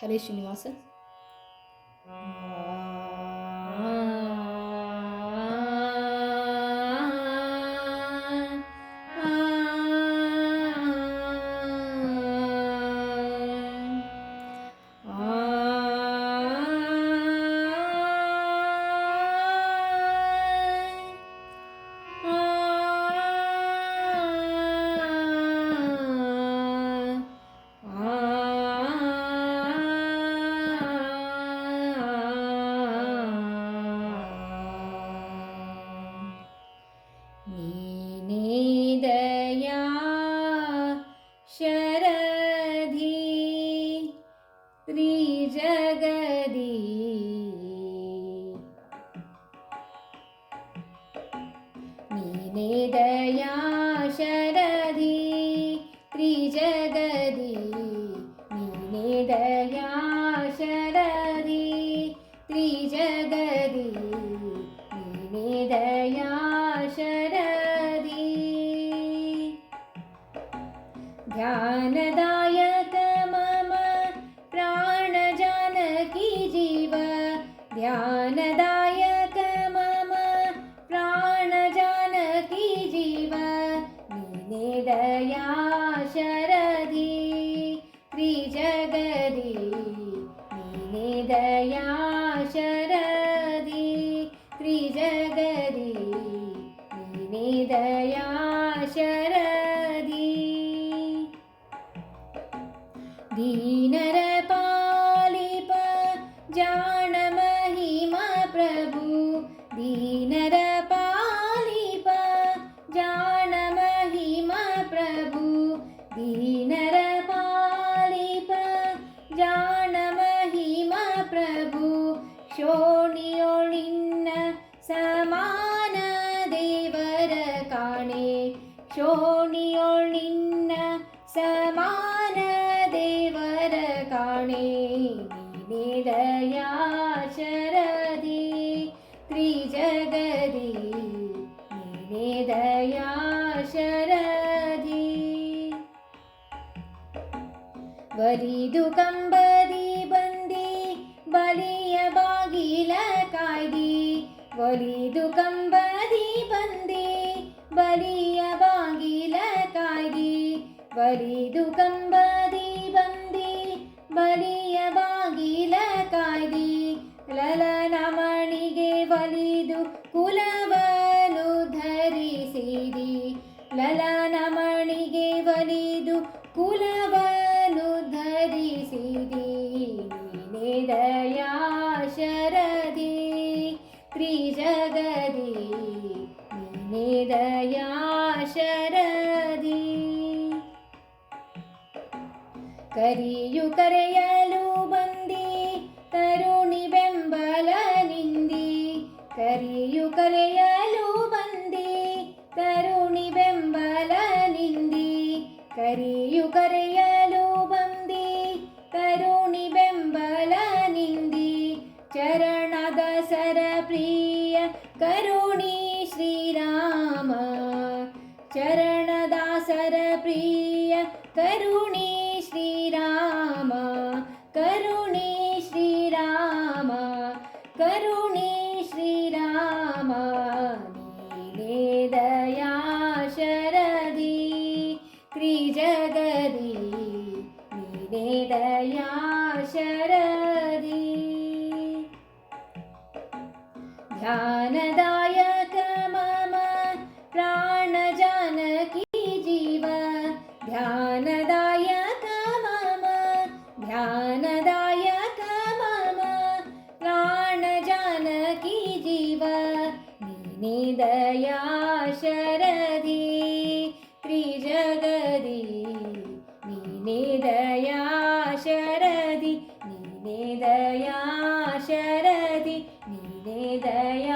ಹರೇ ಶ್ರೀನಿವಾಸ. ದಯಾ ಶರಧಿ ತ್ರಿಜಗದಿ ನೀನೇ ದಯಾ ಶರಧಿ ತ್ರಿಜಗದಿ ನೀನೇ ದಯಾ ಶರಧಿ ತ್ರಿಜಗದಿ ನೀನೇ ದಯಾ ಶರಧಿ ಧ್ಯಾನದಾಯಕ ಮಮ ಪ್ರಾಣ ಜಾನಕಿ ಜೀವ ಧ್ಯಾನದಾಯಕ ಮಮ ಪ್ರಾಣ ಜಾನಕಿ ಜೀವ ನೀನೇ ದಯಾ ಶರಧಿ ತ್ರಿಜಗದಿ ನೀನೇ ದಯಾ ಶರಧಿ ತ್ರಿಜಗದಿ ನೀನೇ ದಯಾ ಶರಧಿ ದೀನರ ಪಾಲಿಪ ಜಾಣ ಮಹಿಮಾ ಪ್ರಭು ದೀನರ ಪಾಲಿಪ ಜಾಣ ಮಹಿಮಾ ಪ್ರಭು ದೀನರ ಪಾಲಿಪ ಜಾಣ ಮಹಿಮಾ ಪ್ರಭು ಶೋಣಿಯೊಳಿನ್ನ ಸಮಾನ ದೇವರ ಕಾಣೆ ಶೋಣಿಯೊಳಿನ್ನ ಸಮಾನ ದೇವರ ಕಾಣೆ ನೀನೇ ದಯಾ ಶರಧಿ ತ್ರಿಜಗದಿ ನೀನೇ ದಯಾ ಶರಧಿ ಬಲಿದು ಕಂಬದಿ ಬಂದಿ ಬಲಿಯ ಬಾಗಿಲ ಕಾಯ್ದಿ ಒಲಿದು ಕಂಬದಿ ಬಂದಿ ಬಲಿಯ ಬಾಗಿಲ ಕಾಯ್ದಿ ಒಲಿದು ಕಂಬದಿ ಬಂದಿ ಬಲಿಯ ಬಾಗಿಲ ಕಾಯ್ದಿ ಲಲನಮಣಿಗೆ ಒಲಿದು ಕುಲವನು ಧರಿಸಿದಿ ಲಲನಮಣಿಗೆ ಒಲಿದು ಕುಲವನು ಧರಿಸಿದಿ ನೀನೇ ದಯಾ ಶರಧಿ ತ್ರಿಜಗದಿ ನೀನೇ ದಯಾ ಶರಧಿ ಕರಿಯು ಕರೆಯಲು ಬಂದಿ ತರುಣಿ ಬೆಂಬಲ ನಿಂದಿ ಕರಿಯು ಕರೆಯಲು ಬಂದಿ ತರುಣಿ ಬೆಂಬಲ ನಿಂದಿ ಕರಿಯು ಕರೆಯಲು ಬಂದಿ ತರುಣಿ ಬೆಂಬಲ ನಿಂದಿ ಚರಣದ ಸರ ಪ್ರಿಯ ಕರುಣಿ ಶ್ರೀರಾಮ ಚರಣದಾಸರ ಪ್ರಿಯ ಕರುಣಿ ಶ್ರೀರಾಮ ಕರುಣಿ ಶ್ರೀರಾಮ ಕರುಣಿ ಶ್ರೀರಾಮ ನೀನೇ ದಯಾ ಶರಧಿ ತ್ರಿಜಗದಿ ನೀನೇ ದಯಾ ಶರಧಿ ಧ್ಯಾನದಾಯಕ ಮಮ ಪ್ರಾಣ ಜಾನಕಿ ಜೀವ ಧ್ಯಾನದಾಯಕ ಮಮ ಧ್ಯಾನದಾಯಕ ಮಮ ಪ್ರಾಣ ಜಾನಕಿ ಜೀವ ನೀನೇ ದಯಾ ಶರಧಿ ತ್ರಿಜಗದಿ ನೀನೇ ದಯಾ ಶರಧಿ ನೀನೇ ದಯಾ ಶರಧಿ ನೀನೇ ದಯಾ